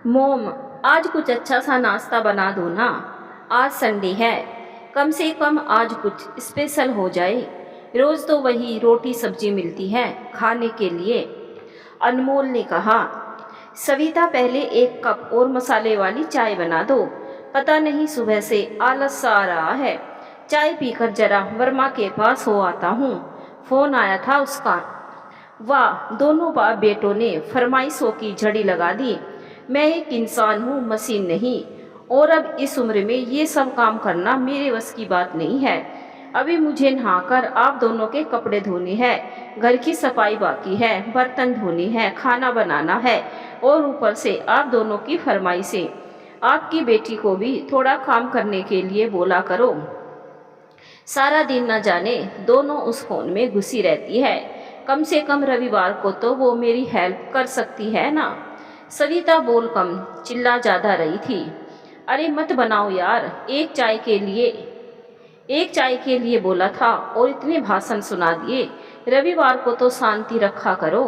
मोम, आज कुछ अच्छा सा नाश्ता बना दो ना। आज संडे है, कम से कम आज कुछ स्पेशल हो जाए। रोज तो वही रोटी सब्जी मिलती है खाने के लिए। अनमोल ने कहा। सविता, पहले एक कप और मसाले वाली चाय बना दो। पता नहीं सुबह से आलस सा आ रहा है। चाय पीकर जरा वर्मा के पास हो आता हूँ। फोन आया था उसका। वाह, दोनों बाप बेटों ने फरमाइशों की झड़ी लगा दी। मैं एक इंसान हूँ, मशीन नहीं। और अब इस उम्र में ये सब काम करना मेरे बस की बात नहीं है। अभी मुझे नहाकर आप दोनों के कपड़े धोने हैं, घर की सफाई बाकी है, बर्तन धोने हैं, खाना बनाना है, और ऊपर से आप दोनों की फरमाइशें। आपकी बेटी को भी थोड़ा काम करने के लिए बोला करो। सारा दिन न जाने दोनों उस फोन में घुसी रहती है। कम से कम रविवार को तो वो मेरी हेल्प कर सकती है ना। सविता बोल कम चिल्ला ज्यादा रही थी। अरे मत बनाओ यार, एक चाय के लिए बोला था और इतने भाषण सुना दिए। रविवार को तो शांति रखा करो।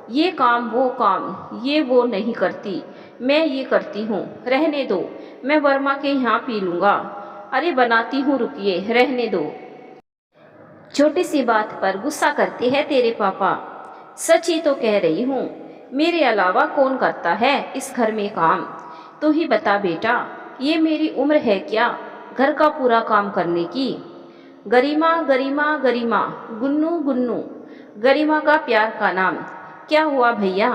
ये काम वो काम, ये वो नहीं करती, मैं ये करती हूँ। रहने दो, मैं वर्मा के यहाँ पी लूँगा। अरे बनाती हूँ, रुकिए, रहने दो। छोटी सी बात पर गुस्सा करते हैं तेरे पापा। सच ही तो कह रही हूँ। मेरे अलावा कौन करता है इस घर में काम? तू ही बता बेटा, ये मेरी उम्र है क्या घर का पूरा काम करने की? गरिमा गरिमा गरिमा, गुन्नू गुन्नू, गरिमा का प्यार का नाम। क्या हुआ भैया,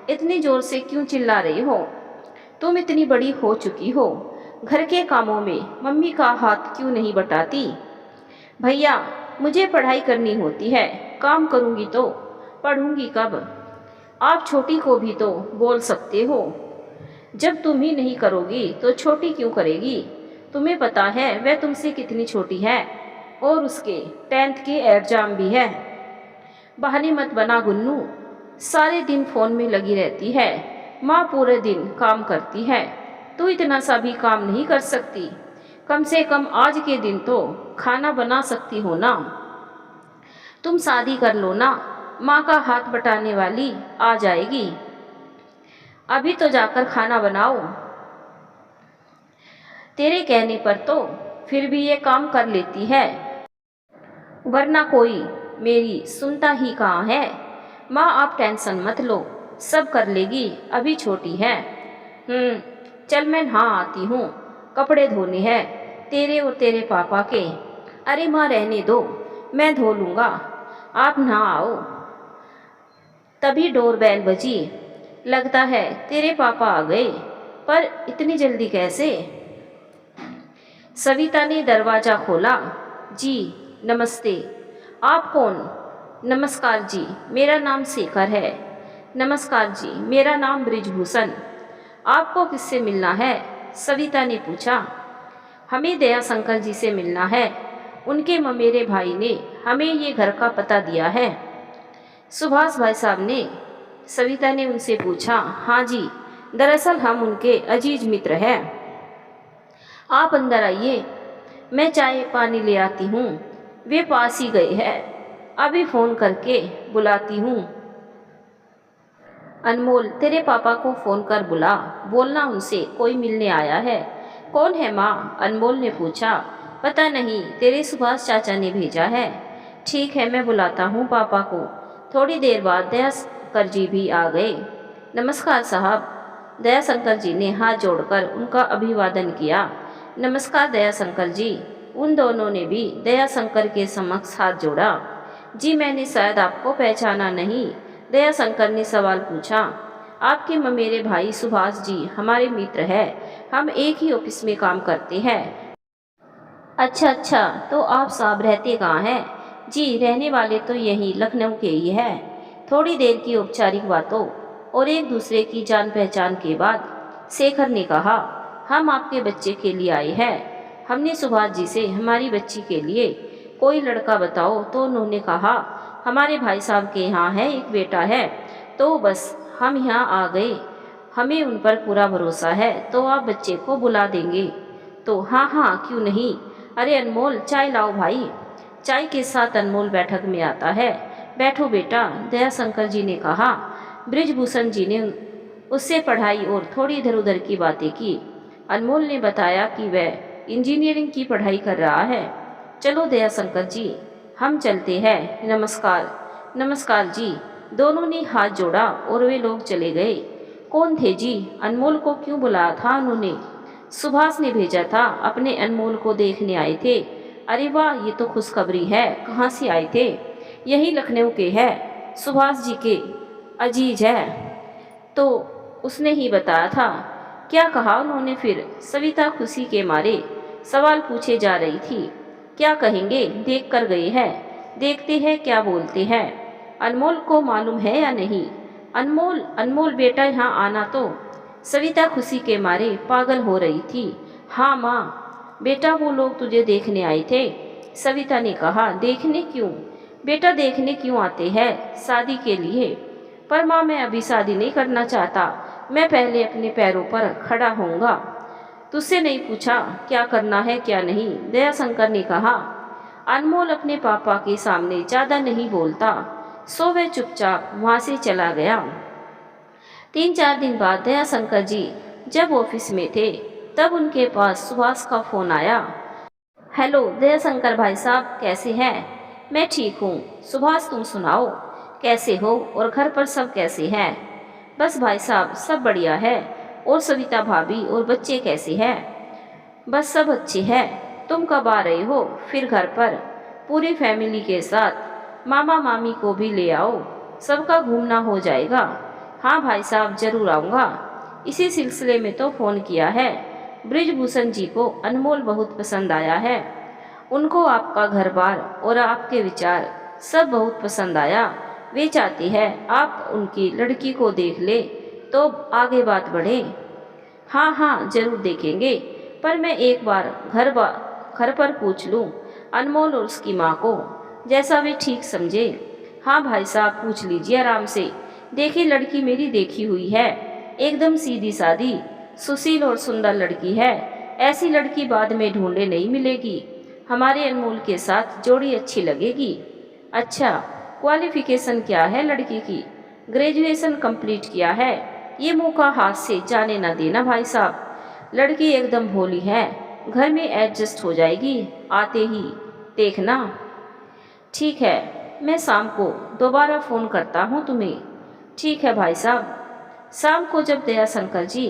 इतनी जोर से क्यों चिल्ला रहे हो? तुम इतनी बड़ी हो चुकी हो, घर के कामों में मम्मी का हाथ क्यों नहीं बटाती? भैया, मुझे पढ़ाई करनी होती है, काम करूँगी तो पढ़ूंगी कब? आप छोटी को भी तो बोल सकते हो। जब तुम ही नहीं करोगी तो छोटी क्यों करेगी? तुम्हें पता है वह तुमसे कितनी छोटी है, और उसके 10th के एग्जाम भी है। बहाने मत बना गुन्नू, सारे दिन फोन में लगी रहती है। माँ पूरे दिन काम करती है, तू इतना सा भी काम नहीं कर सकती? कम से कम आज के दिन तो खाना बना सकती हो ना। तुम शादी कर लो ना, माँ का हाथ बटाने वाली आ जाएगी। अभी तो जाकर खाना बनाओ। तेरे कहने पर तो फिर भी ये काम कर लेती है, वरना कोई मेरी सुनता ही कहाँ है। माँ आप टेंशन मत लो, सब कर लेगी, अभी छोटी है। चल मैं नहा आती हूँ, कपड़े धोने हैं तेरे और तेरे पापा के। अरे माँ रहने दो, मैं धो लूँगा, आप नहा आओ। तभी डोरबेल बजी। लगता है तेरे पापा आ गए, पर इतनी जल्दी कैसे? सविता ने दरवाज़ा खोला। जी नमस्ते। आप कौन? नमस्कार जी, मेरा नाम शेखर है। नमस्कार जी, मेरा नाम बृजभूषण। आपको किससे मिलना है? सविता ने पूछा। हमें दया शंकर जी से मिलना है, उनके ममेरे भाई ने हमें ये घर का पता दिया है। सुभाष भाई साहब ने? सविता ने उनसे पूछा। हाँ जी, दरअसल हम उनके अजीज मित्र हैं। आप अंदर आइए, मैं चाय पानी ले आती हूँ। वे पास ही गए हैं, अभी फ़ोन करके बुलाती हूँ। अनमोल, तेरे पापा को फ़ोन कर बुला, बोलना उनसे कोई मिलने आया है। कौन है माँ? अनमोल ने पूछा। पता नहीं, तेरे सुभाष चाचा ने भेजा है। ठीक है, मैं बुलाता हूँ पापा को। थोड़ी देर बाद दया शंकर जी भी आ गए। नमस्कार साहब। दया शंकर जी ने हाथ जोड़कर उनका अभिवादन किया। नमस्कार दया शंकर जी। उन दोनों ने भी दया शंकर के समक्ष हाथ जोड़ा। जी मैंने शायद आपको पहचाना नहीं, दया शंकर ने सवाल पूछा। आपके ममेरे भाई सुभाष जी हमारे मित्र हैं, हम एक ही ऑफिस में काम करते हैं। अच्छा अच्छा, तो आप साहब रहते कहाँ हैं? जी रहने वाले तो यहीं लखनऊ के ही हैं। थोड़ी देर की औपचारिक बातों और एक दूसरे की जान पहचान के बाद शेखर ने कहा, हम आपके बच्चे के लिए आए हैं। हमने सुभाष जी से हमारी बच्ची के लिए कोई लड़का बताओ, तो उन्होंने कहा हमारे भाई साहब के यहाँ है एक बेटा है, तो बस हम यहाँ आ गए। हमें उन पर पूरा भरोसा है, तो आप बच्चे को बुला देंगे तो? हाँ हाँ, क्यों नहीं। अरे अनमोल, चाय लाओ भाई। चाय के साथ अनमोल बैठक में आता है। बैठो बेटा, दया शंकर जी ने कहा। बृजभूषण जी ने उससे पढ़ाई और थोड़ी इधर उधर की बातें की। अनमोल ने बताया कि वह इंजीनियरिंग की पढ़ाई कर रहा है। चलो दयाशंकर जी, हम चलते हैं। नमस्कार। नमस्कार जी। दोनों ने हाथ जोड़ा और वे लोग चले गए। कौन थे जी? अनमोल को क्यों बुलाया था उन्होंने? सुभाष ने भेजा था, अपने अनमोल को देखने आए थे। अरे वाह, ये तो खुशखबरी है। कहाँ से आए थे? यही लखनऊ के हैं, सुभाष जी के अजीज है। तो उसने ही बताया था। क्या कहा उन्होंने फिर? सविता खुशी के मारे सवाल पूछे जा रही थी। क्या कहेंगे, देख कर गए हैं, देखते हैं क्या बोलते हैं। अनमोल को मालूम है या नहीं? अनमोल, अनमोल बेटा यहाँ आना तो। सविता खुशी के मारे पागल हो रही थी। हाँ माँ, बेटा वो लोग तुझे देखने आए थे। सविता ने कहा। देखने क्यों बेटा? देखने क्यों आते हैं? शादी के लिए। पर माँ, मैं अभी शादी नहीं करना चाहता। मैं पहले अपने पैरों पर खड़ा होऊंगा। तुझसे नहीं पूछा क्या करना है क्या नहीं, दयाशंकर ने कहा। अनमोल अपने पापा के सामने ज़्यादा नहीं बोलता, सो वह चुपचाप वहाँ से चला गया। 3-4 दिन बाद दयाशंकर जी जब ऑफिस में थे, तब उनके पास सुभाष का फ़ोन आया। हेलो दयाशंकर भाई साहब, कैसे हैं? मैं ठीक हूँ। सुभाष, तुम सुनाओ, कैसे हो और घर पर सब कैसे हैं? बस भाई साहब, सब बढ़िया है। और सविता भाभी और बच्चे कैसे हैं? बस सब अच्छे हैं। तुम कब आ रहे हो फिर घर पर? पूरी फैमिली के साथ। मामा मामी को भी ले आओ, सबका घूमना हो जाएगा। हाँ भाई साहब, जरूर आऊँगा। इसी सिलसिले में तो फ़ोन किया है। बृजभूषण जी को अनमोल बहुत पसंद आया है। उनको आपका घर बार और आपके विचार सब बहुत पसंद आया। वे चाहती है आप उनकी लड़की को देख ले तो आगे बात बढ़े। हाँ हाँ, जरूर देखेंगे, पर मैं एक बार घर पर पूछ लूँ अनमोल और उसकी माँ को, जैसा वे ठीक समझे। हाँ भाई साहब, पूछ लीजिए आराम से। देखिए, लड़की मेरी देखी हुई है, एकदम सीधी सादी, सुशील और सुंदर लड़की है। ऐसी लड़की बाद में ढूंढे नहीं मिलेगी। हमारे अनमोल के साथ जोड़ी अच्छी लगेगी। अच्छा, क्वालिफिकेशन क्या है लड़की की? ग्रेजुएशन कंप्लीट किया है। ये मौका हाथ से जाने ना देना भाई साहब। लड़की एकदम भोली है, घर में एडजस्ट हो जाएगी आते ही, देखना। ठीक है, मैं शाम को दोबारा फ़ोन करता हूँ तुम्हें। ठीक है भाई साहब। शाम को जब दयाशंकर जी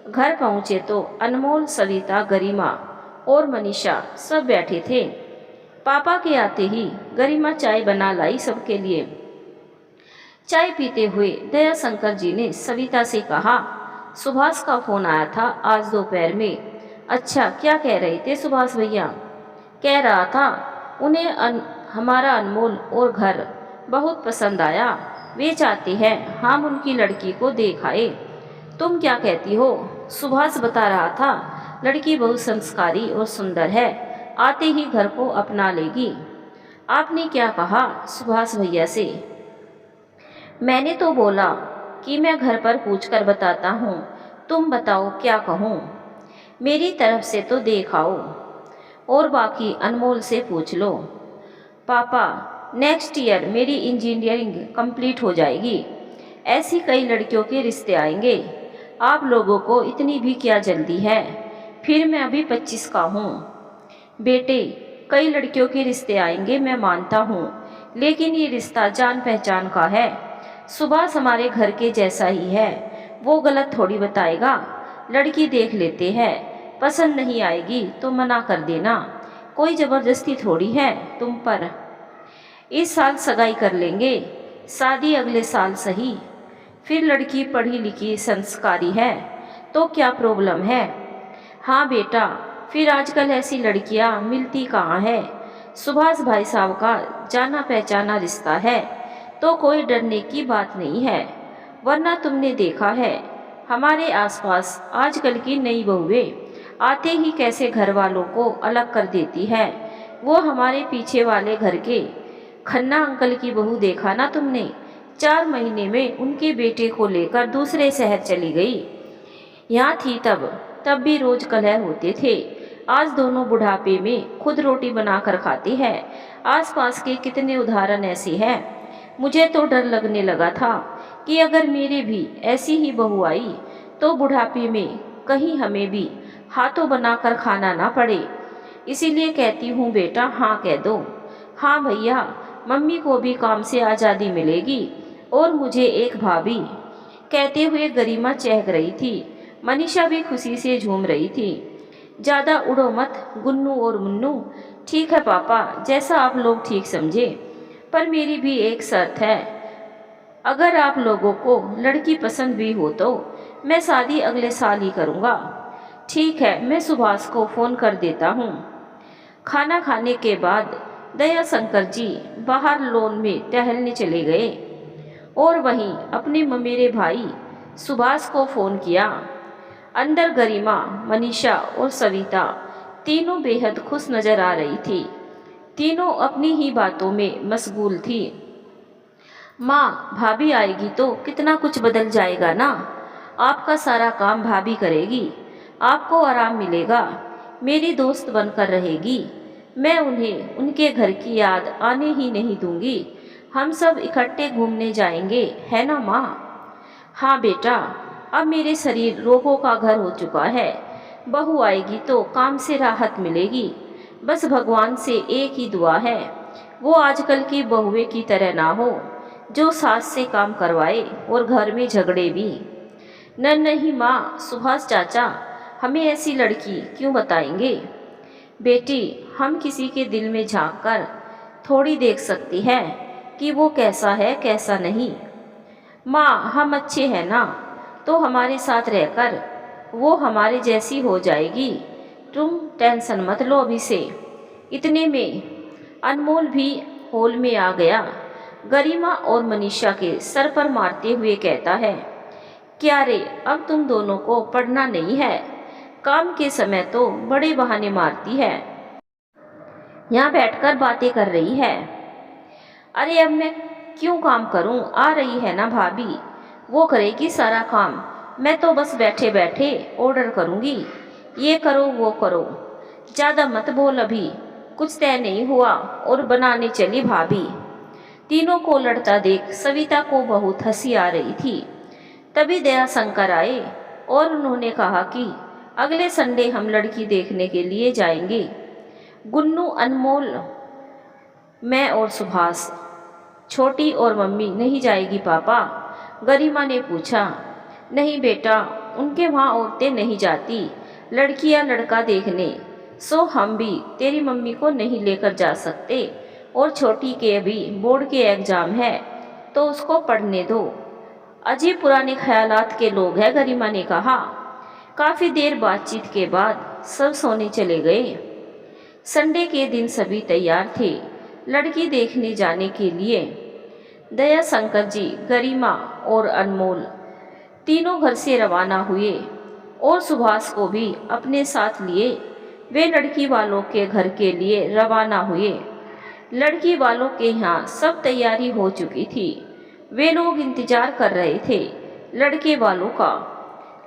घर पहुँचे तो अनमोल, सविता, गरिमा और मनीषा सब बैठे थे। पापा के आते ही गरिमा चाय बना लाई सबके लिए। चाय पीते हुए दयाशंकर जी ने सविता से कहा, सुभाष का फ़ोन आया था आज दोपहर में। अच्छा, क्या कह रहे थे सुभाष भैया? कह रहा था उन्हें हमारा अनमोल और घर बहुत पसंद आया। वे चाहते हैं हम उनकी लड़की को देख आए। तुम क्या कहती हो? सुभाष बता रहा था लड़की बहुत संस्कारी और सुंदर है, आते ही घर को अपना लेगी। आपने क्या कहा सुभाष भैया से? मैंने तो बोला कि मैं घर पर पूछकर बताता हूँ, तुम बताओ क्या कहूँ। मेरी तरफ से तो देख आओ और बाकी अनमोल से पूछ लो। पापा, नेक्स्ट ईयर मेरी इंजीनियरिंग कंप्लीट हो जाएगी। ऐसी कई लड़कियों के रिश्ते आएंगे, आप लोगों को इतनी भी क्या जल्दी है? फिर मैं अभी 25 का हूँ। बेटे, कई लड़कियों के रिश्ते आएंगे मैं मानता हूँ, लेकिन ये रिश्ता जान पहचान का है। सुभाष हमारे घर के जैसा ही है, वो गलत थोड़ी बताएगा। लड़की देख लेते हैं, पसंद नहीं आएगी तो मना कर देना, कोई ज़बरदस्ती थोड़ी है तुम पर। इस साल सगाई कर लेंगे, शादी अगले साल सही। फिर लड़की पढ़ी लिखी संस्कारी है तो क्या प्रॉब्लम है? हाँ बेटा, फिर आजकल ऐसी लड़कियां मिलती कहाँ है। सुभाष भाई साहब का जाना पहचाना रिश्ता है तो कोई डरने की बात नहीं है। वरना तुमने देखा है हमारे आसपास आजकल की नई बहुएं आते ही कैसे घर वालों को अलग कर देती है। वो हमारे पीछे वाले घर के खन्ना अंकल की बहू देखा ना तुमने? 4 महीने में उनके बेटे को लेकर दूसरे शहर चली गई। यहाँ थी तब भी रोज कलह होते थे। आज दोनों बुढ़ापे में खुद रोटी बनाकर खाती है। आसपास के कितने उदाहरण ऐसे हैं। मुझे तो डर लगने लगा था कि अगर मेरे भी ऐसी ही बहू आई तो बुढ़ापे में कहीं हमें भी हाथों बनाकर खाना ना पड़े। इसीलिए कहती हूँ बेटा, हाँ कह दो। हाँ भैया, मम्मी को भी काम से आज़ादी मिलेगी और मुझे एक भाभी। कहते हुए गरिमा चहक रही थी। मनीषा भी खुशी से झूम रही थी। ज़्यादा उड़ो मत गुन्नू और मुन्नू। ठीक है पापा, जैसा आप लोग ठीक समझे, पर मेरी भी एक शर्त है। अगर आप लोगों को लड़की पसंद भी हो तो मैं शादी अगले साल ही करूँगा। ठीक है, मैं सुभाष को फ़ोन कर देता हूँ। खाना खाने के बाद दया शंकर जी बाहर लॉन में टहलने चले गए और वहीं अपने ममेरे भाई सुभाष को फ़ोन किया। अंदर गरिमा, मनीषा और सविता तीनों बेहद खुश नजर आ रही थी। तीनों अपनी ही बातों में मशगूल थी। माँ, भाभी आएगी तो कितना कुछ बदल जाएगा ना। आपका सारा काम भाभी करेगी, आपको आराम मिलेगा, मेरी दोस्त बनकर रहेगी। मैं उन्हें उनके घर की याद आने ही नहीं दूंगी। हम सब इकट्ठे घूमने जाएंगे, है ना माँ? हाँ बेटा, अब मेरे शरीर रोगों का घर हो चुका है। बहू आएगी तो काम से राहत मिलेगी। बस भगवान से एक ही दुआ है, वो आजकल की बहुएं की तरह ना हो, जो सास से काम करवाए और घर में झगड़े भी। न नहीं माँ, सुभाष चाचा हमें ऐसी लड़की क्यों बताएंगे? बेटी, हम किसी के दिल में झांक कर थोड़ी देख सकती है कि वो कैसा है कैसा नहीं। माँ, हम अच्छे हैं ना, तो हमारे साथ रहकर वो हमारे जैसी हो जाएगी। तुम टेंशन मत लो अभी से। इतने में अनमोल भी हॉल में आ गया। गरिमा और मनीषा के सर पर मारते हुए कहता है, क्या रे, अब तुम दोनों को पढ़ना नहीं है? काम के समय तो बड़े बहाने मारती है, यहाँ बैठकर बातें कर रही है। अरे अब मैं क्यों काम करूं? आ रही है ना भाभी, वो करेगी सारा काम। मैं तो बस बैठे बैठे ऑर्डर करूंगी, ये करो वो करो। ज़्यादा मत बोल, अभी कुछ तय नहीं हुआ और बनाने चली भाभी। तीनों को लड़ता देख सविता को बहुत हंसी आ रही थी। तभी दया शंकर आए और उन्होंने कहा कि अगले संडे हम लड़की देखने के लिए जाएंगे। गुन्नू, अनमोल, मैं और सुभाष। छोटी और मम्मी नहीं जाएगी पापा? गरिमा ने पूछा। नहीं बेटा, उनके वहाँ औरतें नहीं जाती लड़की या लड़का देखने, सो हम भी तेरी मम्मी को नहीं लेकर जा सकते। और छोटी के अभी बोर्ड के एग्ज़ाम है तो उसको पढ़ने दो। अजीब पुराने ख्यालात के लोग हैं, गरिमा ने कहा। काफ़ी देर बातचीत के बाद सब सोने चले गए। संडे के दिन सभी तैयार थे लड़की देखने जाने के लिए। दया शंकर जी, गरिमा और अनमोल तीनों घर से रवाना हुए और सुभाष को भी अपने साथ लिए वे लड़की वालों के घर के लिए रवाना हुए। लड़की वालों के यहाँ सब तैयारी हो चुकी थी। वे लोग इंतजार कर रहे थे लड़के वालों का।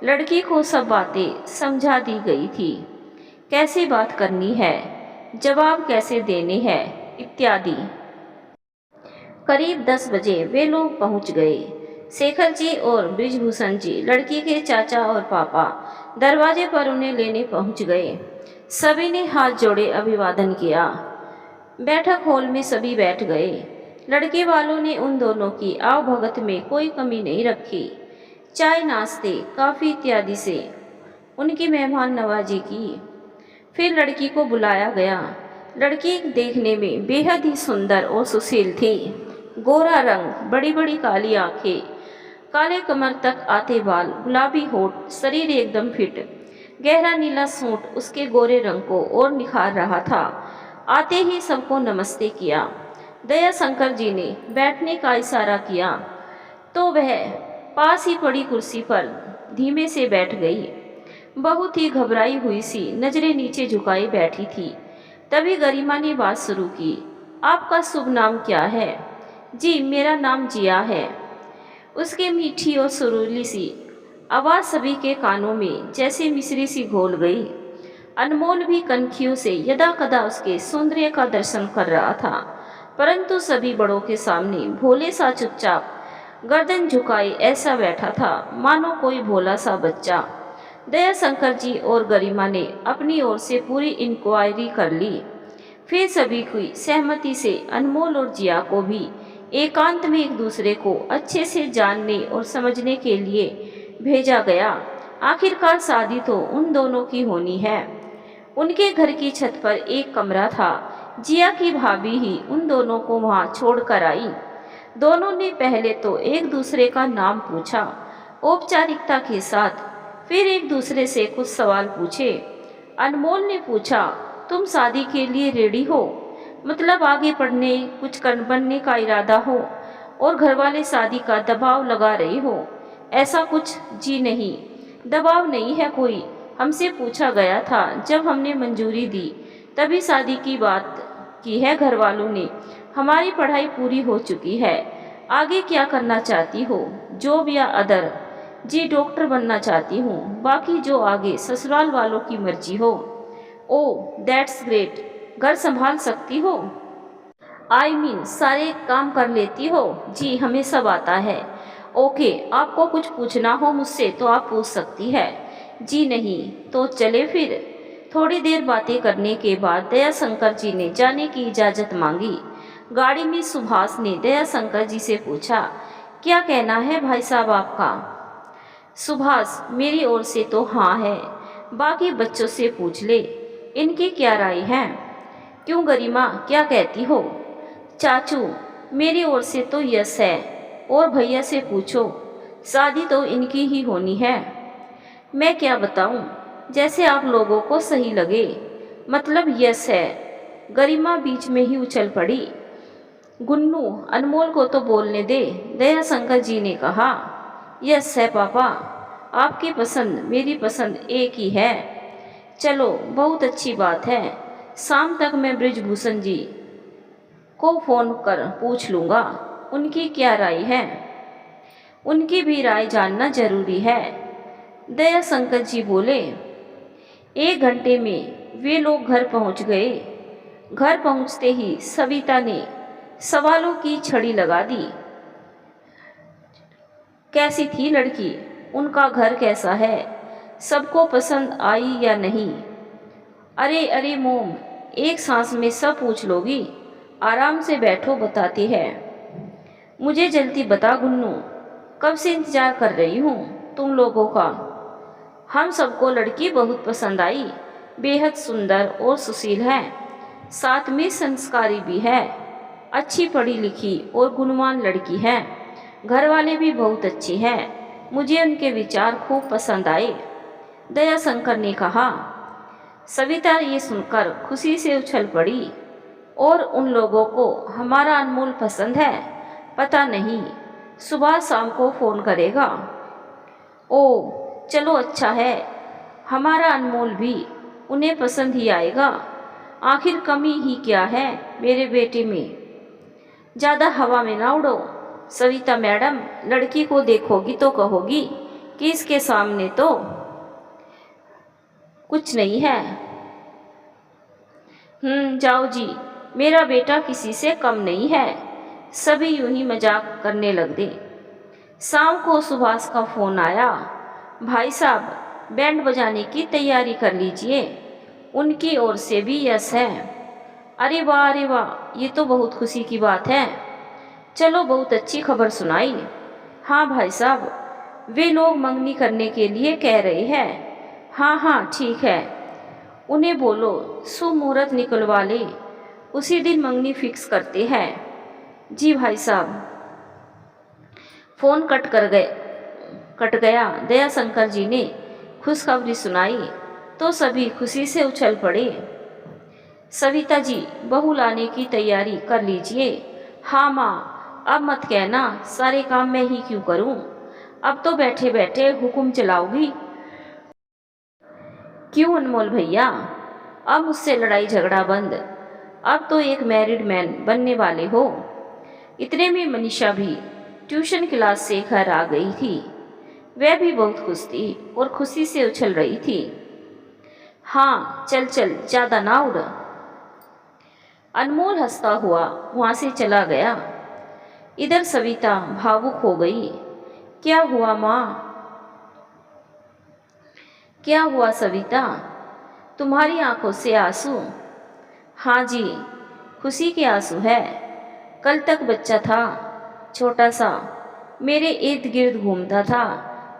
लड़की को सब बातें समझा दी गई थी, कैसे बात करनी है, जवाब कैसे देने हैं इत्यादि। करीब 10 बजे वे लोग पहुंच गए। शेखर जी और ब्रिजभूषण जी, लड़की के चाचा और पापा, दरवाजे पर उन्हें लेने पहुंच गए। सभी ने हाथ जोड़े अभिवादन किया। बैठक हॉल में सभी बैठ गए। लड़के वालों ने उन दोनों की आवभगत में कोई कमी नहीं रखी। चाय, नाश्ते, कॉफ़ी इत्यादि से उनकी मेहमान नवाजी की। फिर लड़की को बुलाया गया। लड़की देखने में बेहद ही सुंदर और सुशील थी। गोरा रंग, बड़ी बड़ी काली आंखें, काले कमर तक आते बाल, गुलाबी होठ, शरीर एकदम फिट। गहरा नीला सूट उसके गोरे रंग को और निखार रहा था। आते ही सबको नमस्ते किया। दया शंकर जी ने बैठने का इशारा किया तो वह पास ही पड़ी कुर्सी पर धीमे से बैठ गई। बहुत ही घबराई हुई सी नजरें नीचे झुकाई बैठी थी। तभी गरिमा ने बात शुरू की। आपका शुभ नाम क्या है? जी, मेरा नाम जिया है। उसके मीठी और सुरीली सी आवाज़ सभी के कानों में जैसे मिश्री सी घोल गई। अनमोल भी कनखियों से यदा कदा उसके सौंदर्य का दर्शन कर रहा था, परंतु सभी बड़ों के सामने भोले सा चुपचाप गर्दन झुकाई ऐसा बैठा था मानो कोई भोला सा बच्चा। दयाशंकर जी और गरिमा ने अपनी ओर से पूरी इंक्वायरी कर ली। फिर सभी की सहमति से अनमोल और जिया को भी एकांत में एक दूसरे को अच्छे से जानने और समझने के लिए भेजा गया। आखिरकार शादी तो उन दोनों की होनी है। उनके घर की छत पर एक कमरा था। जिया की भाभी ही उन दोनों को वहां छोड़कर आई। दोनों ने पहले तो एक दूसरे का नाम पूछा औपचारिकता के साथ, फिर एक दूसरे से कुछ सवाल पूछे। अनमोल ने पूछा, तुम शादी के लिए रेडी हो? मतलब आगे पढ़ने कुछ कर बनने का इरादा हो और घर वाले शादी का दबाव लगा रहे हो, ऐसा कुछ? जी नहीं, दबाव नहीं है कोई। हमसे पूछा गया था, जब हमने मंजूरी दी तभी शादी की बात की है घर वालों ने। हमारी पढ़ाई पूरी हो चुकी है। आगे क्या करना चाहती हो, जॉब या अदर? जी डॉक्टर बनना चाहती हूँ, बाकी जो आगे ससुराल वालों की मर्जी हो। Oh that's great. घर संभाल सकती हो? आई मीन सारे काम कर लेती हो? जी हमें सब आता है। ओके, आपको कुछ पूछना हो मुझसे तो आप पूछ सकती है। जी नहीं, तो चले फिर। थोड़ी देर बातें करने के बाद दयाशंकर जी ने जाने की इजाज़त मांगी। गाड़ी में सुभाष ने दयाशंकर जी से पूछा, क्या कहना है भाई साहब आपका? सुभाष, मेरी ओर से तो हाँ है, बाकी बच्चों से पूछ ले, इनकी क्या राय है? क्यों गरिमा, क्या कहती हो? चाचू, मेरी ओर से तो यस है, और भैया से पूछो, शादी तो इनकी ही होनी है। मैं क्या बताऊं, जैसे आप लोगों को सही लगे। मतलब यस है। गरिमा बीच में ही उछल पड़ी। गुन्नू, अनमोल को तो बोलने दे। दयाशंकर जी ने कहा, यस है पापा, आपकी पसंद मेरी पसंद एक ही है। चलो बहुत अच्छी बात है। शाम तक मैं बृजभूषण जी को फ़ोन कर पूछ लूँगा, उनकी क्या राय है। उनकी भी राय जानना जरूरी है। दयाशंकर जी बोले। 1 घंटे में वे लोग घर पहुंच गए। घर पहुंचते ही सविता ने सवालों की छड़ी लगा दी। कैसी थी लड़की? उनका घर कैसा है? सबको पसंद आई या नहीं? अरे अरे मोम, एक सांस में सब पूछ लोगी? आराम से बैठो, बताती है। मुझे जल्दी बता गुन्नू, कब से इंतजार कर रही हूँ तुम लोगों का। हम सबको लड़की बहुत पसंद आई, बेहद सुंदर और सुशील है, साथ में संस्कारी भी है, अच्छी पढ़ी लिखी और गुणवान लड़की है। घर वाले भी बहुत अच्छे हैं, मुझे उनके विचार खूब पसंद आए। दयाशंकर ने कहा। सविता ये सुनकर खुशी से उछल पड़ी। और उन लोगों को हमारा अनमोल पसंद है? पता नहीं, सुबह शाम को फ़ोन करेगा। ओह चलो अच्छा है, हमारा अनमोल भी उन्हें पसंद ही आएगा। आखिर कमी ही क्या है मेरे बेटे में। ज़्यादा हवा में ना उड़ो सविता मैडम, लड़की को देखोगी तो कहोगी कि इसके सामने तो कुछ नहीं है। जाओ जी, मेरा बेटा किसी से कम नहीं है। सभी यूं ही मजाक करने लग गए। शाम को सुभाष का फ़ोन आया। भाई साहब, बैंड बजाने की तैयारी कर लीजिए। उनकी ओर से भी यस है। अरे वाह, ये तो बहुत खुशी की बात है। चलो बहुत अच्छी खबर सुनाई। हाँ भाई साहब, वे लोग मंगनी करने के लिए कह रहे हैं। हाँ ठीक है, उन्हें बोलो शुभ मुहूर्त निकलवा ले, उसी दिन मंगनी फिक्स करते हैं। जी भाई साहब। फ़ोन कट गया। दयाशंकर जी ने खुशखबरी सुनाई तो सभी खुशी से उछल पड़े। सविता जी, बहू लाने की तैयारी कर लीजिए। हाँ माँ, अब मत कहना सारे काम मैं ही क्यों करूँ, अब तो बैठे बैठे हुक्म चलाओगी। क्यों अनमोल भैया, अब मुझसे लड़ाई झगड़ा बंद। अब तो एक मैरिड मैन बनने वाले हो। इतने में मनीषा भी ट्यूशन क्लास से घर आ गई थी। वह भी बहुत खुश थी और खुशी से उछल रही थी। हाँ चल ज़्यादा ना उड़। अनमोल हंसता हुआ वहाँ से चला गया। इधर सविता भावुक हो गई। क्या हुआ माँ? क्या हुआ सविता? तुम्हारी आंखों से आंसू? हाँ जी, खुशी के आंसू है। कल तक बच्चा था, छोटा सा, मेरे इर्द गिर्द घूमता था।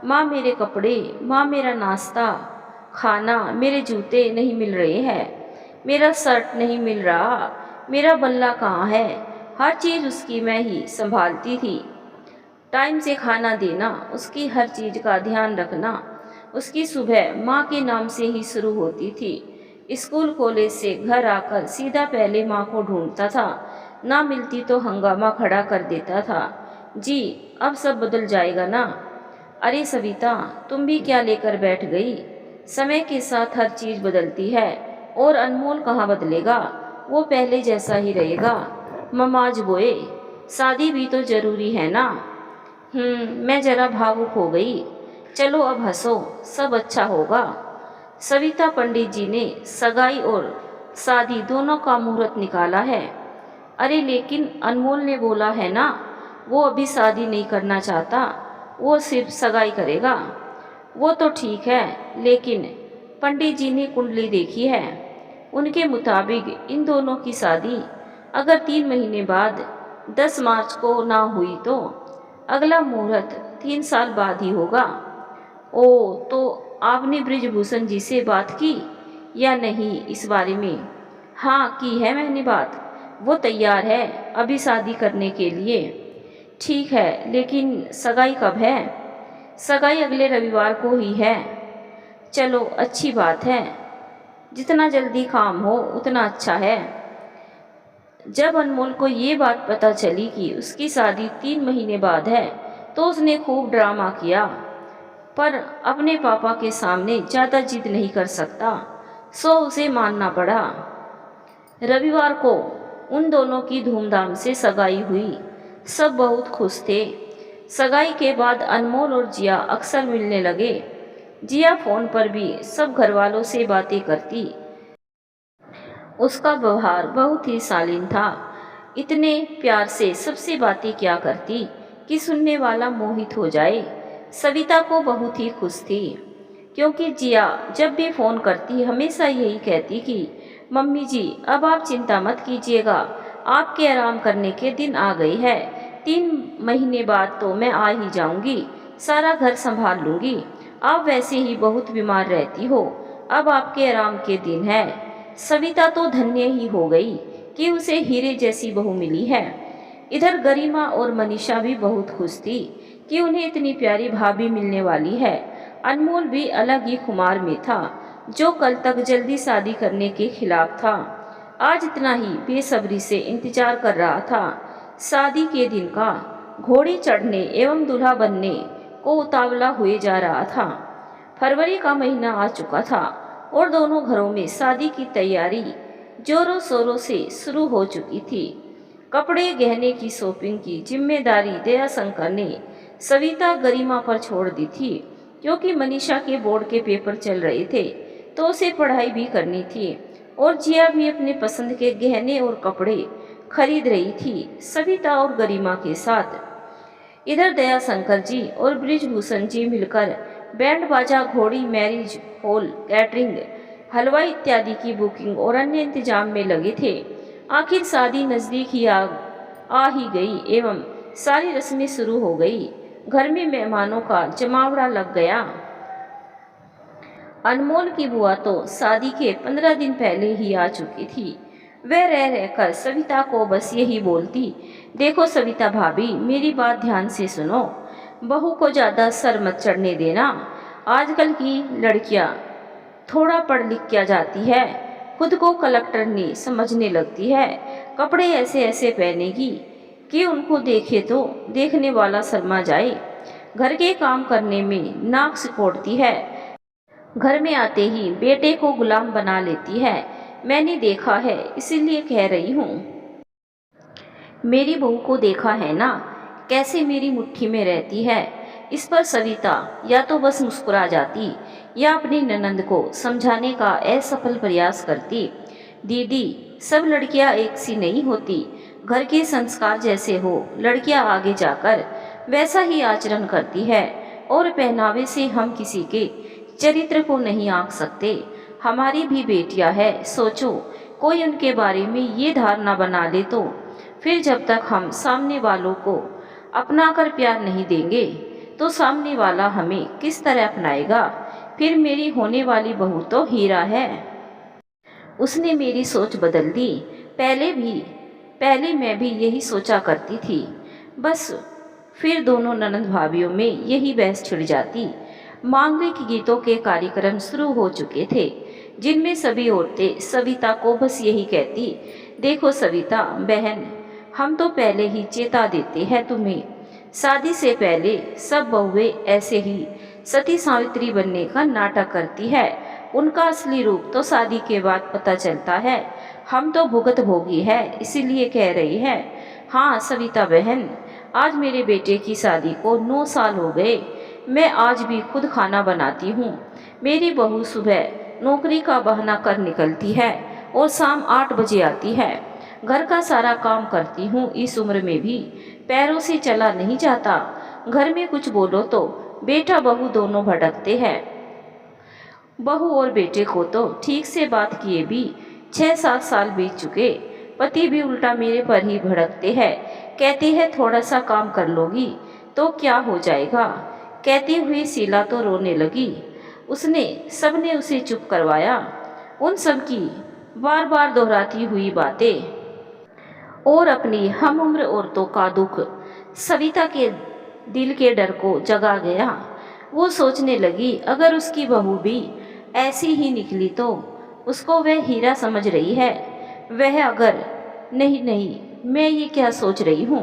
माँ मेरे कपड़े, माँ मेरा नाश्ता, खाना, मेरे जूते नहीं मिल रहे हैं, मेरा शर्ट नहीं मिल रहा, मेरा बल्ला कहाँ है? हर चीज़ उसकी मैं ही संभालती थी। टाइम से खाना देना, उसकी हर चीज़ का ध्यान रखना। उसकी सुबह माँ के नाम से ही शुरू होती थी। स्कूल कॉलेज से घर आकर सीधा पहले माँ को ढूंढता था, ना मिलती तो हंगामा खड़ा कर देता था। जी, अब सब बदल जाएगा ना? अरे सविता, तुम भी क्या लेकर बैठ गई? समय के साथ हर चीज़ बदलती है और अनमोल कहाँ बदलेगा, वो पहले जैसा ही रहेगा। ममाज बोए, शादी भी तो जरूरी है ना? मैं जरा भावुक हो गई। चलो अब हंसो, सब अच्छा होगा। सविता, पंडित जी ने सगाई और शादी दोनों का मुहूर्त निकाला है। अरे लेकिन अनमोल ने बोला है ना, वो अभी शादी नहीं करना चाहता, वो सिर्फ सगाई करेगा। वो तो ठीक है, लेकिन पंडित जी ने कुंडली देखी है। उनके मुताबिक इन दोनों की शादी अगर 3 महीने बाद 10 मार्च को ना हुई तो अगला मुहूर्त 3 साल बाद ही होगा। ओ, तो आपने ब्रिजभूषण जी से बात की या नहीं इस बारे में? हाँ, की है मैंने बात। वो तैयार है अभी शादी करने के लिए। ठीक है, लेकिन सगाई कब है? सगाई अगले रविवार को ही है। चलो अच्छी बात है, जितना जल्दी काम हो उतना अच्छा है। जब अनमोल को ये बात पता चली कि उसकी शादी 3 महीने बाद है तो उसने खूब ड्रामा किया, पर अपने पापा के सामने ज़्यादा जिद नहीं कर सकता, सो उसे मानना पड़ा। रविवार को उन दोनों की धूमधाम से सगाई हुई। सब बहुत खुश थे। सगाई के बाद अनमोल और जिया अक्सर मिलने लगे। जिया फ़ोन पर भी सब घर वालों से बातें करती। उसका व्यवहार बहुत ही शालीन था। इतने प्यार से सबसे बातें क्या करती कि सुनने वाला मोहित हो जाए। सविता को बहुत ही खुश थी, क्योंकि जिया जब भी फ़ोन करती हमेशा यही कहती कि मम्मी जी, अब आप चिंता मत कीजिएगा, आपके आराम करने के दिन आ गई है। 3 महीने बाद तो मैं आ ही जाऊंगी, सारा घर संभाल लूंगी। आप वैसे ही बहुत बीमार रहती हो, अब आपके आराम के दिन है। सविता तो धन्य ही हो गई कि उसे हीरे जैसी बहू मिली है। इधर गरिमा और मनीषा भी बहुत खुश थी कि उन्हें इतनी प्यारी भाभी मिलने वाली है। अनमोल भी अलग ही खुमार में था, जो कल तक जल्दी शादी करने के खिलाफ था। आज इतना ही बेसब्री से इंतजार कर रहा था शादी के दिन का। घोड़ी चढ़ने एवं दूल्हा बनने को उतावला हुए जा रहा था। फरवरी का महीना आ चुका था और दोनों घरों में शादी की तैयारी जोरों शोरों से शुरू हो चुकी थी। कपड़े गहने की शॉपिंग की जिम्मेदारी दयाशंकर ने सविता गरिमा पर छोड़ दी थी, क्योंकि मनीषा के बोर्ड के पेपर चल रहे थे तो उसे पढ़ाई भी करनी थी और जिया भी अपने पसंद के गहने और कपड़े खरीद रही थी सविता और गरिमा के साथ। इधर दयाशंकर जी और ब्रिजभूषण जी मिलकर बैंड बाजा, घोड़ी, मैरिज हॉल, कैटरिंग, हलवा इत्यादि की बुकिंग और अन्य इंतजाम में लगे थे। आखिर शादी नज़दीक ही आ ही गई एवं सारी रस्में शुरू हो गई। घर में मेहमानों का जमावड़ा लग गया। अनमोल की बुआ तो शादी के 15 दिन पहले ही आ चुकी थी। वह रह रहकर सविता को बस यही बोलती, देखो सविता भाभी, मेरी बात ध्यान से सुनो, बहू को ज़्यादा सर मत चढ़ने देना। आजकल की लड़कियां थोड़ा पढ़ लिख क्या जाती है, खुद को कलेक्टर नहीं समझने लगती है। कपड़े ऐसे ऐसे पहनेगी कि उनको देखे तो देखने वाला शर्मा जाए। घर के काम करने में नाक सिकोड़ती है, घर में आते ही बेटे को गुलाम बना लेती है। मैंने देखा है, इसीलिए कह रही हूँ। मेरी बहू को देखा है ना, कैसे मेरी मुट्ठी में रहती है। इस पर सविता या तो बस मुस्कुरा जाती या अपनी ननंद को समझाने का असफल प्रयास करती। दीदी, सब लड़कियां एक सी नहीं होती, घर के संस्कार जैसे हो, लड़कियां आगे जाकर वैसा ही आचरण करती है, और पहनावे से हम किसी के चरित्र को नहीं आंक सकते। हमारी भी बेटियां है, सोचो कोई उनके बारे में ये धारणा बना ले तो फिर जब तक हम सामने वालों को अपना कर प्यार नहीं देंगे तो सामने वाला हमें किस तरह अपनाएगा। फिर मेरी होने वाली बहू तो हीरा है। उसने मेरी सोच बदल दी। पहले मैं भी यही सोचा करती थी। बस फिर दोनों ननंद भाभियों में यही बहस छिड़ जाती। मांगलिक गीतों के कार्यक्रम शुरू हो चुके थे, जिनमें सभी औरतें सविता को बस यही कहती, देखो सविता बहन, हम तो पहले ही चेता देते हैं तुम्हें, शादी से पहले सब बहुएं ऐसे ही सती सावित्री बनने का नाटक करती है। उनका असली रूप तो शादी के बाद पता चलता है। हम तो भुगत भोगी है, इसीलिए कह रही है। हाँ सविता बहन, आज मेरे बेटे की शादी को 9 साल हो गए। मैं आज भी खुद खाना बनाती हूँ। मेरी बहू सुबह नौकरी का बहाना कर निकलती है और शाम 8 बजे आती है। घर का सारा काम करती हूँ। इस उम्र में भी पैरों से चला नहीं जाता। घर में कुछ बोलो तो बेटा बहू दोनों भटकते हैं। बहू और बेटे को तो ठीक से बात किए भी 6-7 साल बीत चुके। पति भी उल्टा मेरे पर ही भड़कते हैं। कहती है थोड़ा सा काम कर लोगी तो क्या हो जाएगा। कहती हुई शीला तो रोने लगी। सबने उसे चुप करवाया। उन सब की बार बार दोहराती हुई बातें और अपनी हम उम्र औरतों का दुख सविता के दिल के डर को जगा गया। वो सोचने लगी, अगर उसकी बहू भी ऐसी ही निकली तो उसको वह हीरा समझ रही है। वह अगर नहीं, मैं ये क्या सोच रही हूँ,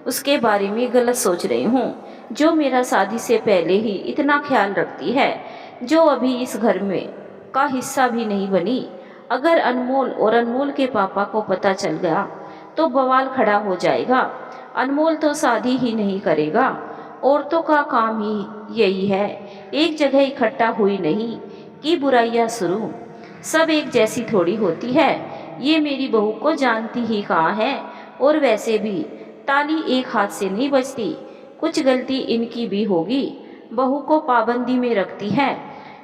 उसके बारे में गलत सोच रही हूँ, जो मेरा शादी से पहले ही इतना ख्याल रखती है, जो अभी इस घर में का हिस्सा भी नहीं बनी। अगर अनमोल के पापा को पता चल गया तो बवाल खड़ा हो जाएगा। अनमोल तो शादी ही नहीं करेगा। औरतों का काम ही यही है, एक जगह इकट्ठा हुई नहीं कि बुराइयां शुरू। सब एक जैसी थोड़ी होती है। ये मेरी बहू को जानती ही कहाँ है। और वैसे भी ताली एक हाथ से नहीं बजती। कुछ गलती इनकी भी होगी। बहू को पाबंदी में रखती है,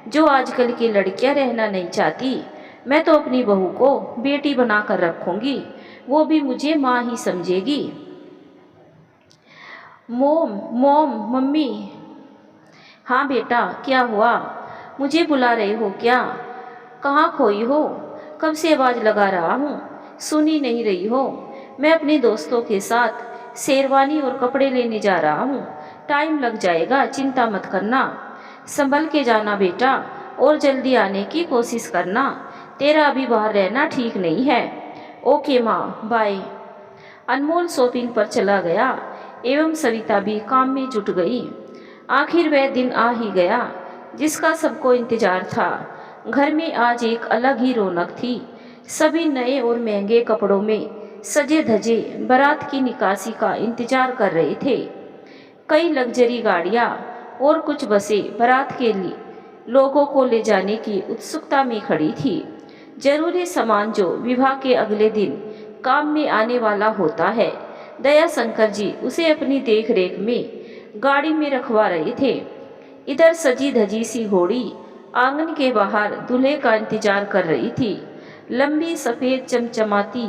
जो आजकल की लड़कियां रहना नहीं चाहती। मैं तो अपनी बहू को बेटी बना कर रखूंगी, वो भी मुझे माँ ही समझेगी। मोम मम्मी। हाँ बेटा, क्या हुआ? मुझे बुला रहे हो क्या? कहाँ खोई हो? कब से आवाज़ लगा रहा हूँ, सुनी नहीं रही हो। मैं अपने दोस्तों के साथ शेरवानी और कपड़े लेने जा रहा हूँ। टाइम लग जाएगा, चिंता मत करना। संभल के जाना बेटा, और जल्दी आने की कोशिश करना। तेरा अभी बाहर रहना ठीक नहीं है। ओके माँ, बाय। अनमोल शॉपिंग पर चला गया एवं सविता भी काम में जुट गई। आखिर वह दिन आ ही गया जिसका सबको इंतजार था। घर में आज एक अलग ही रौनक थी। सभी नए और महंगे कपड़ों में सजे धजे बारात की निकासी का इंतजार कर रहे थे। कई लग्जरी गाड़ियां और कुछ बसें बारात के लिए लोगों को ले जाने की उत्सुकता में खड़ी थी। जरूरी सामान जो विवाह के अगले दिन काम में आने वाला होता है, दया शंकर जी उसे अपनी देखरेख में गाड़ी में रखवा रहे थे। इधर सजी धजी सी घोड़ी आंगन के बाहर दूल्हे का इंतजार कर रही थी। लंबी सफेद चमचमाती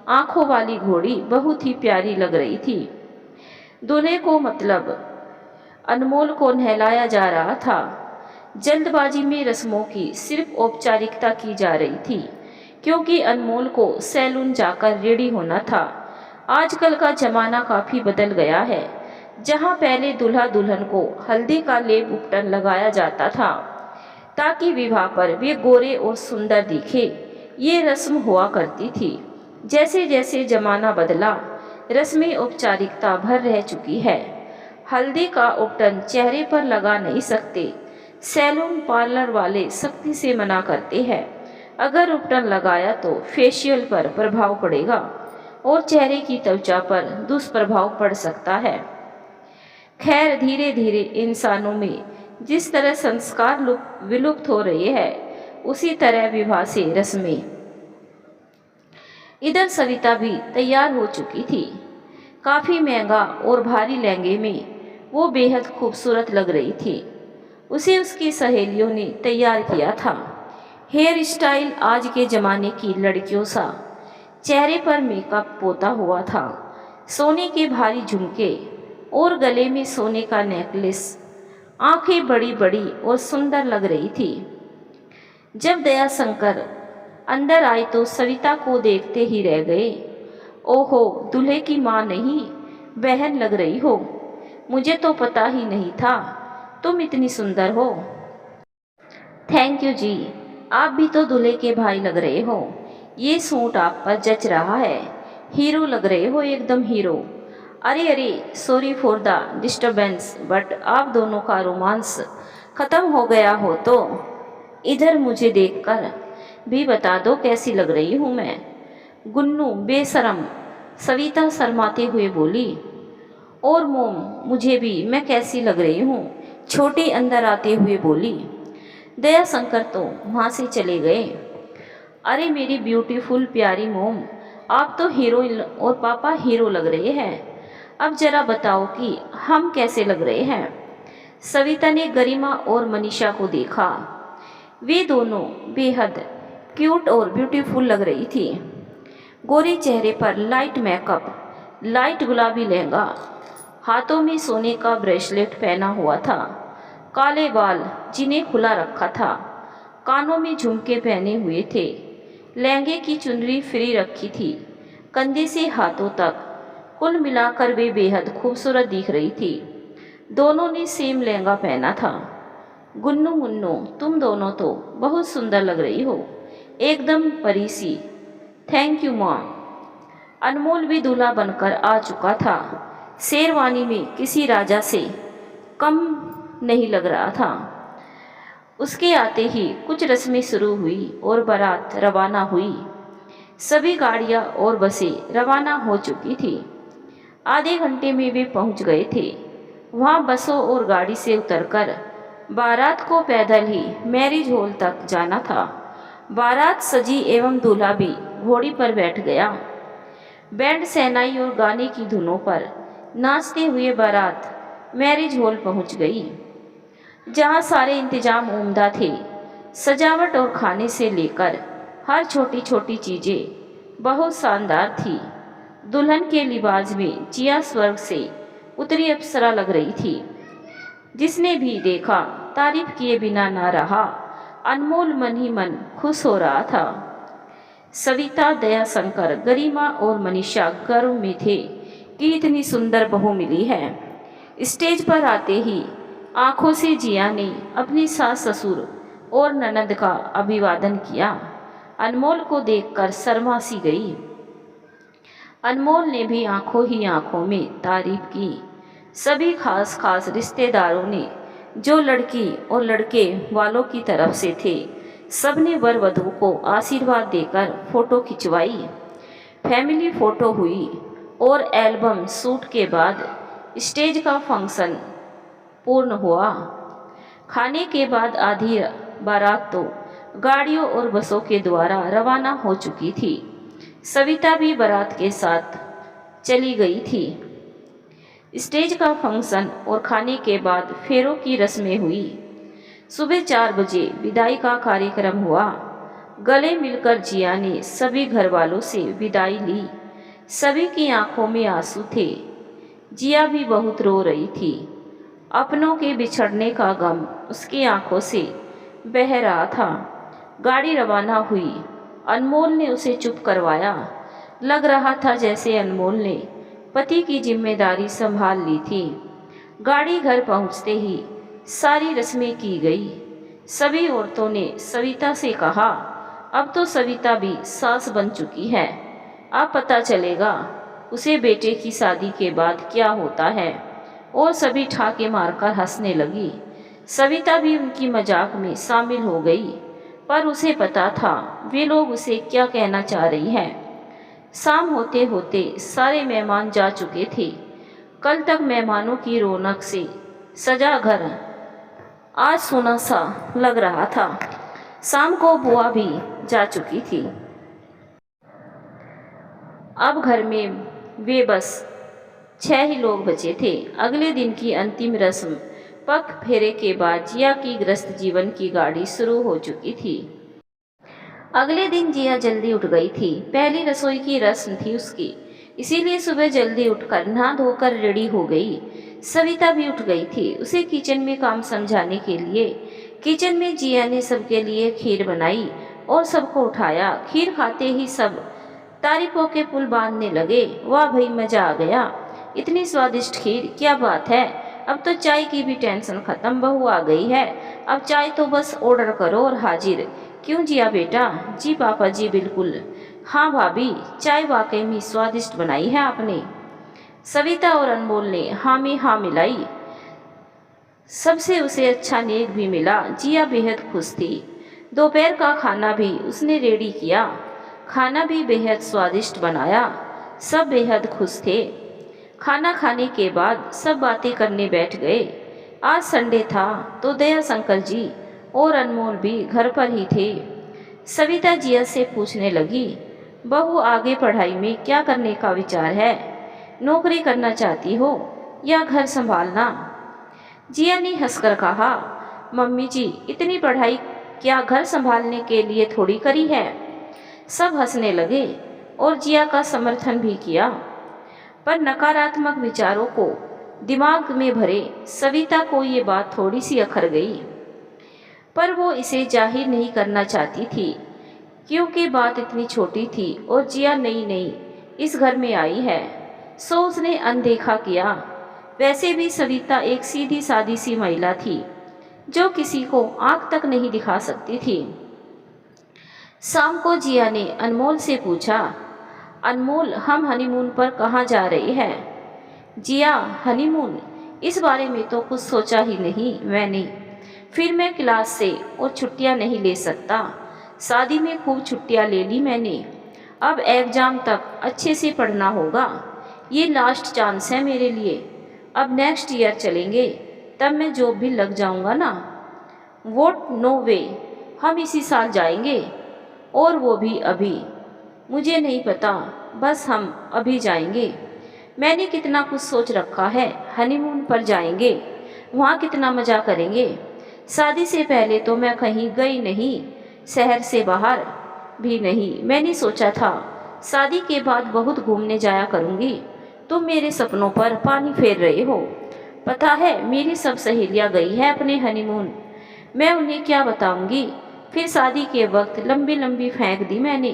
आंखों वाली घोड़ी बहुत ही प्यारी लग रही थी। दूल्हे को मतलब अनमोल को नहलाया जा रहा था। जल्दबाजी में रस्मों की सिर्फ औपचारिकता की जा रही थी, क्योंकि अनमोल को सैलून जाकर रेडी होना था। आजकल का जमाना काफ़ी बदल गया है। जहां पहले दूल्हा दुल्हन को हल्दी का लेप उपटन लगाया जाता था ताकि विवाह पर वे गोरे और सुंदर दिखे, ये रस्म हुआ करती थी। जैसे जैसे जमाना बदला, रस्में औपचारिकता भर रह चुकी है। हल्दी का उपटन चेहरे पर लगा नहीं सकते। सैलून पार्लर वाले सख्ती से मना करते हैं। अगर उपटन लगाया तो फेशियल पर प्रभाव पड़ेगा और चेहरे की त्वचा पर दुष्प्रभाव पड़ सकता है। खैर, धीरे धीरे इंसानों में जिस तरह संस्कार विलुप्त हो रहे हैं, उसी तरह विवाह से रस्में इधर सविता भी तैयार हो चुकी थी। काफ़ी महंगा और भारी लहंगे में वो बेहद खूबसूरत लग रही थी। उसे उसकी सहेलियों ने तैयार किया था। हेयर स्टाइल आज के ज़माने की लड़कियों सा, चेहरे पर मेकअप पोता हुआ था, सोने के भारी झुमके और गले में सोने का नेकलेस, आंखें बड़ी बड़ी और सुंदर लग रही थी। जब दयाशंकर अंदर आए तो सविता को देखते ही रह गए। ओहो, दूल्हे की माँ नहीं, बहन लग रही हो। मुझे तो पता ही नहीं था तुम इतनी सुंदर हो। थैंक यू जी, आप भी तो दूल्हे के भाई लग रहे हो। ये सूट आप पर जच रहा है, हीरो लग रहे हो, एकदम हीरो। अरे अरे, sorry for the disturbance, but आप दोनों का रोमांस खत्म हो गया हो तो इधर मुझे देखकर भी बता दो कैसी लग रही हूँ मैं। गुन्नू बेशरम, सविता शर्माते हुए बोली। और मोम, मुझे भी, मैं कैसी लग रही हूँ, छोटी अंदर आते हुए बोली। दयाशंकर तो वहाँ से चले गए। अरे मेरी ब्यूटीफुल प्यारी मोम, आप तो हीरोइन और पापा हीरो लग रहे हैं। अब जरा बताओ कि हम कैसे लग रहे हैं। सविता ने गरिमा और मनीषा को देखा। वे दोनों बेहद क्यूट और ब्यूटीफुल लग रही थी। गोरे चेहरे पर लाइट मेकअप, लाइट गुलाबी लहंगा, हाथों में सोने का ब्रेसलेट पहना हुआ था, काले बाल जिन्हें खुला रखा था, कानों में झुमके पहने हुए थे, लहंगे की चुनरी फ्री रखी थी, कंधे से हाथों तक। कुल मिलाकर वे बेहद खूबसूरत दिख रही थी। दोनों ने सेम लहंगा पहना था। गुन्नू मुन्नू, तुम दोनों तो बहुत सुंदर लग रही हो, एकदम परी सी। थैंक यू माँ। अनमोल भी दूल्हा बनकर आ चुका था। शेरवानी में किसी राजा से कम नहीं लग रहा था। उसके आते ही कुछ रस्में शुरू हुई और बारात रवाना हुई। सभी गाड़ियाँ और बसें रवाना हो चुकी थी। आधे घंटे में वे पहुंच गए थे। वहां बसों और गाड़ी से उतरकर बारात को पैदल ही मैरिज हॉल तक जाना था। बारात सजी एवं दूल्हा भी घोड़ी पर बैठ गया। बैंड शहनाई और गाने की धुनों पर नाचते हुए बारात मैरिज हॉल पहुंच गई, जहां सारे इंतजाम उम्दा थे। सजावट और खाने से लेकर हर छोटी छोटी चीज़ें बहुत शानदार थी। दुल्हन के लिबास में जिया स्वर्ग से उतरी अप्सरा लग रही थी। जिसने भी देखा तारीफ किए बिना ना रहा। अनमोल मन ही मन खुश हो रहा था। सविता, दयाशंकर, गरिमा और मनीषा गर्व में थे कि इतनी सुंदर बहू मिली है। स्टेज पर आते ही आंखों से जिया ने अपनी सास, ससुर और ननद का अभिवादन किया। अनमोल को देखकर शर्मा सी गई। अनमोल ने भी आंखों ही आंखों में तारीफ की। सभी खास खास रिश्तेदारों ने, जो लड़की और लड़के वालों की तरफ से थे, सबने वर वधू को आशीर्वाद देकर फोटो खिंचवाई। फैमिली फोटो हुई और एल्बम शूट के बाद स्टेज का फंक्शन पूर्ण हुआ। खाने के बाद आधी बारात तो गाड़ियों और बसों के द्वारा रवाना हो चुकी थी। सविता भी बारात के साथ चली गई थी। स्टेज का फंक्शन और खाने के बाद फेरों की रस्में हुई। सुबह 4 बजे विदाई का कार्यक्रम हुआ। गले मिलकर जिया ने सभी घर वालों से विदाई ली। सभी की आंखों में आंसू थे। जिया भी बहुत रो रही थी। अपनों के बिछड़ने का गम उसकी आंखों से बह रहा था। गाड़ी रवाना हुई। अनमोल ने उसे चुप करवाया। लग रहा था जैसे अनमोल ने पति की जिम्मेदारी संभाल ली थी। गाड़ी घर पहुंचते ही सारी रस्में की गई। सभी औरतों ने सविता से कहा, अब तो सविता भी सास बन चुकी है, अब पता चलेगा उसे बेटे की शादी के बाद क्या होता है। और सभी ठाके मारकर हंसने लगी। सविता भी उनकी मजाक में शामिल हो गई, पर उसे पता था वे लोग उसे क्या कहना चाह रही हैं। शाम होते होते सारे मेहमान जा चुके थे। कल तक मेहमानों की रौनक से सजा घर आज सोना सा लग रहा था। शाम को बुआ भी जा चुकी थी। अब घर में वे बस 6 ही लोग बचे थे। अगले दिन की अंतिम रस्म पग फेरे के बाद जिया की गृहस्थ जीवन की गाड़ी शुरू हो चुकी थी। अगले दिन जिया जल्दी उठ गई थी। पहली रसोई की रस्म थी उसकी, इसीलिए सुबह जल्दी उठकर नहा धोकर रेडी हो गई। सविता भी उठ गई थी उसे किचन में काम समझाने के लिए। किचन में जिया ने सबके लिए खीर बनाई और सबको उठाया। खीर खाते ही सब तारीफों के पुल बांधने लगे। वाह भाई, मजा आ गया, इतनी स्वादिष्ट खीर, क्या बात है। अब तो चाय की भी टेंशन खत्म, बहू आ गई है, अब चाय तो बस ऑर्डर करो और हाजिर। क्यों जिया बेटा? जी पापा जी बिल्कुल। हाँ भाभी, चाय वाकई में स्वादिष्ट बनाई है आपने। सविता और अनमोल ने हाँ में हाँ मिलाई। सबसे उसे अच्छा नेक भी मिला। जिया बेहद खुश थी। दोपहर का खाना भी उसने रेडी किया। खाना भी बेहद स्वादिष्ट बनाया। सब बेहद खुश थे। खाना खाने के बाद सब बातें करने बैठ गए। आज संडे था तो दया शंकर जी और अनमोल भी घर पर ही थे। सविता जिया से पूछने लगी, बहू आगे पढ़ाई में क्या करने का विचार है? नौकरी करना चाहती हो या घर संभालना? जिया ने हंसकर कहा, मम्मी जी इतनी पढ़ाई क्या घर संभालने के लिए थोड़ी करी है। सब हंसने लगे और जिया का समर्थन भी किया, पर नकारात्मक विचारों को दिमाग में भरे सविता को ये बात थोड़ी सी अखर गई, पर वो इसे जाहिर नहीं करना चाहती थी क्योंकि बात इतनी छोटी थी और जिया नई नई इस घर में आई है, सो उसने अनदेखा किया। वैसे भी सविता एक सीधी सादी सी महिला थी जो किसी को आंख तक नहीं दिखा सकती थी। शाम को जिया ने अनमोल से पूछा, अनमोल हम हनीमून पर कहाँ जा रहे हैं? जिया, हनीमून? इस बारे में तो कुछ सोचा ही नहीं मैंने। फिर मैं क्लास से और छुट्टियां नहीं ले सकता। शादी में खूब छुट्टियां ले ली मैंने। अब एग्ज़ाम तक अच्छे से पढ़ना होगा। ये लास्ट चांस है मेरे लिए। अब नेक्स्ट ईयर चलेंगे, तब मैं जॉब भी लग जाऊंगा ना। वोट नो वे, हम इसी साल जाएंगे और वो भी अभी। मुझे नहीं पता, बस हम अभी जाएंगे। मैंने कितना कुछ सोच रखा है। हनीमून पर जाएंगे, वहाँ कितना मज़ा करेंगे। शादी से पहले तो मैं कहीं गई नहीं, शहर से बाहर भी नहीं। मैंने सोचा था शादी के बाद बहुत घूमने जाया करूँगी। तुम मेरे सपनों पर पानी फेर रहे हो। पता है मेरी सब सहेलियाँ गई हैं अपने हनीमून, मैं उन्हें क्या बताऊँगी। फिर शादी के वक्त लंबी लंबी फेंक दी मैंने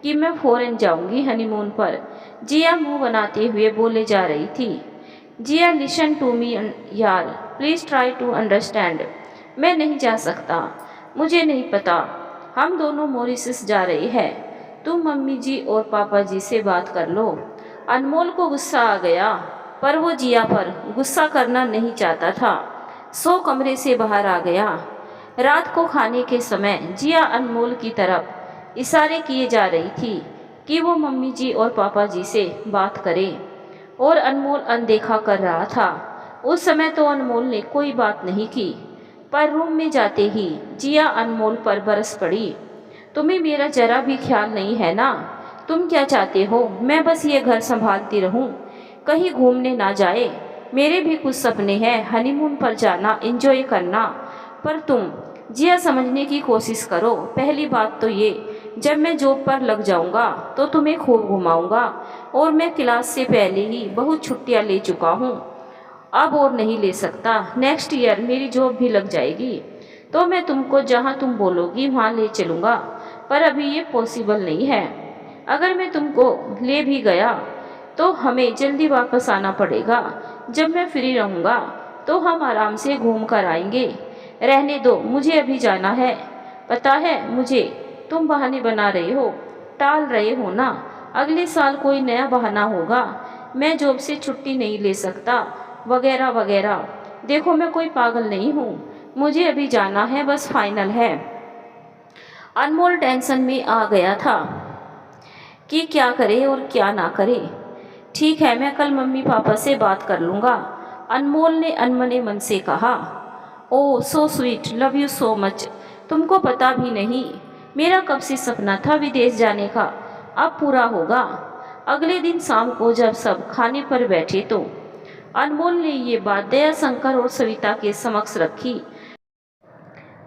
कि मैं फॉरेन जाऊंगी हनीमून पर। जिया मुंह बनाते हुए बोले जा रही थी। जिया, लिसन टू मी यार, प्लीज़ ट्राई टू अंडरस्टैंड। मैं नहीं जा सकता, मुझे नहीं पता। हम दोनों मॉरिशस जा रहे हैं। तुम मम्मी जी और पापा जी से बात कर लो। अनमोल को गुस्सा आ गया, पर वो जिया पर गुस्सा करना नहीं चाहता था, सो कमरे से बाहर आ गया। रात को खाने के समय जिया अनमोल की तरफ इशारे किए जा रही थी कि वो मम्मी जी और पापा जी से बात करे, और अनमोल अनदेखा कर रहा था। उस समय तो अनमोल ने कोई बात नहीं की, पर रूम में जाते ही जिया अनमोल पर बरस पड़ी। तुम्हें मेरा जरा भी ख्याल नहीं है ना? तुम क्या चाहते हो? मैं बस ये घर संभालती रहूं, कहीं घूमने ना जाए? मेरे भी कुछ सपने हैं, हनीमून पर जाना, एंजॉय करना। पर तुम जिया समझने की कोशिश करो। पहली बात तो ये, जब मैं जॉब पर लग जाऊंगा तो तुम्हें खूब घुमाऊंगा, और मैं क्लास से पहले ही बहुत छुट्टियां ले चुका हूँ, अब और नहीं ले सकता। नेक्स्ट ईयर मेरी जॉब भी लग जाएगी तो मैं तुमको जहाँ तुम बोलोगी वहाँ ले चलूँगा, पर अभी ये पॉसिबल नहीं है। अगर मैं तुमको ले भी गया तो हमें जल्दी वापस आना पड़ेगा। जब मैं फ्री रहूँगा तो हम आराम से घूम कर आएंगे। रहने दो, मुझे अभी जाना है। पता है मुझे तुम बहाने बना रहे हो, टाल रहे हो ना। अगले साल कोई नया बहाना होगा, मैं जॉब से छुट्टी नहीं ले सकता, वगैरह वगैरह। देखो मैं कोई पागल नहीं हूँ, मुझे अभी जाना है, बस फाइनल है। अनमोल टेंशन में आ गया था कि क्या करे और क्या ना करे। ठीक है, मैं कल मम्मी पापा से बात कर लूँगा, अनमोल ने अनमने मन से कहा। Oh so sweet, love you so much. तुमको पता भी नहीं मेरा कब से सपना था विदेश जाने का, अब पूरा होगा। अगले दिन शाम को जब सब खाने पर बैठे तो अनमोल ने ये बात दयाशंकर और सविता के समक्ष रखी।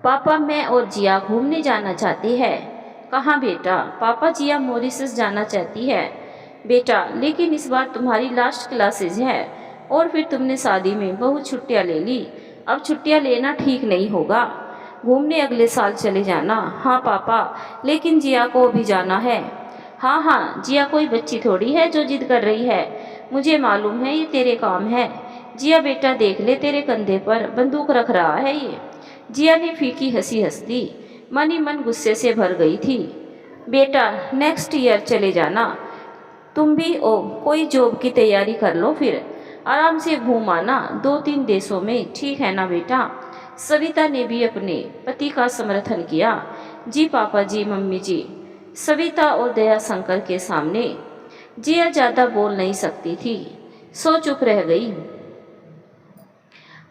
पापा, मैं और जिया घूमने जाना चाहती है। कहाँ बेटा? पापा, जिया मॉरिशस जाना चाहती है बेटा, लेकिन इस बार तुम्हारी लास्ट क्लासेज है और फिर तुमने शादी में बहुत छुट्टियाँ ले ली। अब छुट्टियाँ लेना ठीक नहीं होगा। घूमने अगले साल चले जाना। हाँ पापा, लेकिन जिया को भी जाना है। हाँ हाँ, जिया कोई बच्ची थोड़ी है जो जिद कर रही है। मुझे मालूम है ये तेरे काम है। जिया बेटा, देख ले तेरे कंधे पर बंदूक रख रहा है ये। जिया ने फीकी हंसी हंस दी। मन ही मन गुस्से से भर गई थी। बेटा, नेक्स्ट ईयर चले जाना। तुम भी कोई जॉब की तैयारी कर लो, फिर आराम से घूम आना 2-3 देशों में, ठीक है ना बेटा? सविता ने भी अपने पति का समर्थन किया। जी पापा जी, मम्मी जी। सविता और दयाशंकर के सामने जिया ज़्यादा बोल नहीं सकती थी, सो चुप रह गई।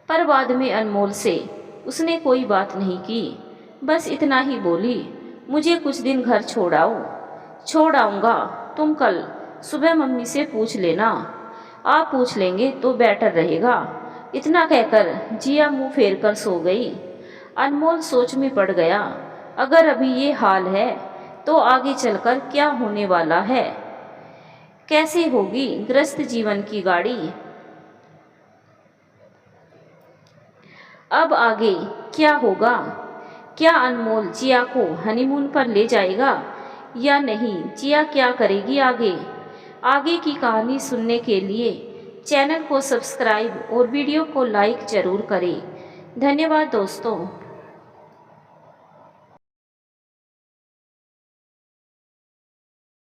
पर बाद में अनमोल से उसने कोई बात नहीं की, बस इतना ही बोली, मुझे कुछ दिन घर छोड़ आओ। छोड़ आऊँगा, तुम कल सुबह मम्मी से पूछ लेना। आप पूछ लेंगे तो बेटर रहेगा। इतना कहकर जिया मुंह फेर कर सो गई। अनमोल सोच में पड़ गया, अगर अभी ये हाल है तो आगे चलकर क्या होने वाला है? कैसे होगी गृहस्थ जीवन की गाड़ी? अब आगे क्या होगा? क्या अनमोल जिया को हनीमून पर ले जाएगा या नहीं? जिया क्या करेगी आगे? आगे की कहानी सुनने के लिए चैनल को सब्सक्राइब और वीडियो को लाइक ज़रूर करें। धन्यवाद दोस्तों।